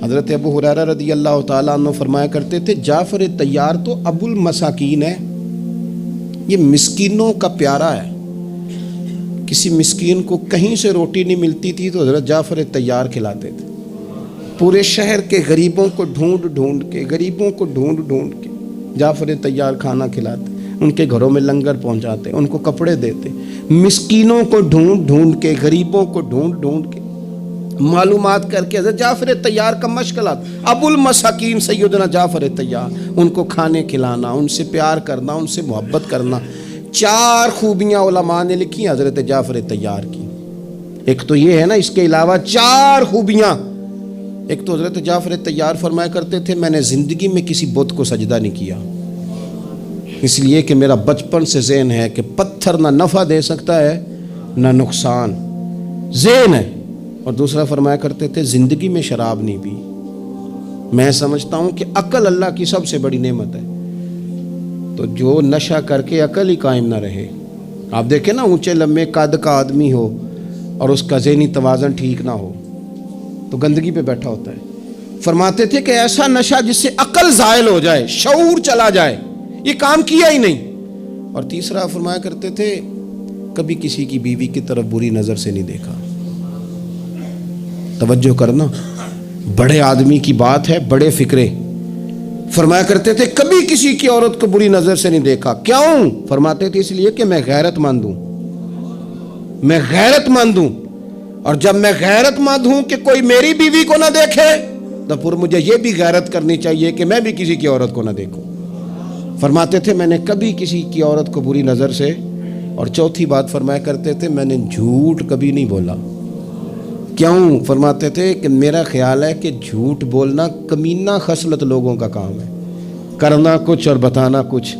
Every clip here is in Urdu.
حضرت ابو ہریرہ رضی اللہ تعالیٰ عنہ فرمایا کرتے تھے جعفر طیار تو ابو المساکین ہے، یہ مسکینوں کا پیارا ہے۔ کسی مسکین کو کہیں سے روٹی نہیں ملتی تھی تو حضرت جعفر طیار کھلاتے تھے۔ پورے شہر کے غریبوں کو ڈھونڈ کے جعفر طیار کھانا کھلاتے، ان کے گھروں میں لنگر پہنچاتے، ان کو کپڑے دیتے، مسکینوں کو ڈھونڈ کے، غریبوں کو ڈھونڈ کے معلومات کر کے حضرت جعفر طیار کا مشغلہ ابو المساکین سیدنا جعفر طیار، ان کو کھانے کھلانا، ان سے پیار کرنا، ان سے محبت کرنا۔ 4 خوبیاں علماء نے لکھی حضرت جعفر طیار کی۔ ایک تو یہ ہے نا، اس کے علاوہ 4 خوبیاں۔ ایک تو حضرت جعفر طیار فرمایا کرتے تھے میں نے زندگی میں کسی بت کو سجدہ نہیں کیا، اس لیے کہ میرا بچپن سے ذہن ہے کہ پتھر نہ نفع دے سکتا ہے نہ نقصان، ذہن ہے۔ اور دوسرا فرمایا کرتے تھے زندگی میں شراب نہیں پی۔ میں سمجھتا ہوں کہ عقل اللہ کی سب سے بڑی نعمت ہے، تو جو نشہ کر کے عقل ہی قائم نہ رہے، آپ دیکھیں نا اونچے لمبے قد کا آدمی ہو اور اس کا ذہنی توازن ٹھیک نہ ہو تو گندگی پہ بیٹھا ہوتا ہے۔ فرماتے تھے کہ ایسا نشہ جس سے عقل زائل ہو جائے، شعور چلا جائے، یہ کام کیا ہی نہیں۔ اور تیسرا فرمایا کرتے تھے کبھی کسی کی بیوی کی طرف بری نظر سے نہیں دیکھا۔ توجہ کرنا، بڑے آدمی کی بات ہے، بڑے فکرے۔ فرمایا کرتے تھے کبھی کسی کی عورت کو بری نظر سے نہیں دیکھا۔ کیوں؟ فرماتے تھے اس لیے کہ میں غیرت مند ہوں، میں غیرت مند ہوں، اور جب میں غیرت مند ہوں کہ کوئی میری بیوی کو نہ دیکھے تو پھر مجھے یہ بھی غیرت کرنی چاہیے کہ میں بھی کسی کی عورت کو نہ دیکھوں۔ فرماتے تھے میں نے کبھی کسی کی عورت کو بری نظر سے، اور چوتھی بات فرمایا کرتے تھے میں نے جھوٹ کبھی نہیں بولا۔ کیوں؟ فرماتے تھے کہ میرا خیال ہے کہ جھوٹ بولنا کمینہ خصلت لوگوں کا کام ہے، کرنا کچھ اور بتانا کچھ،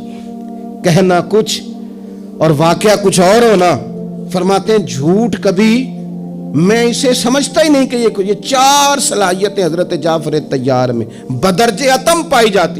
کہنا کچھ اور واقعہ کچھ اور ہونا۔ فرماتے ہیں جھوٹ کبھی، میں اسے سمجھتا ہی نہیں کہ یہ 4 صلاحیتیں حضرت جعفر طیار میں بدرجہ اتم پائی جاتی۔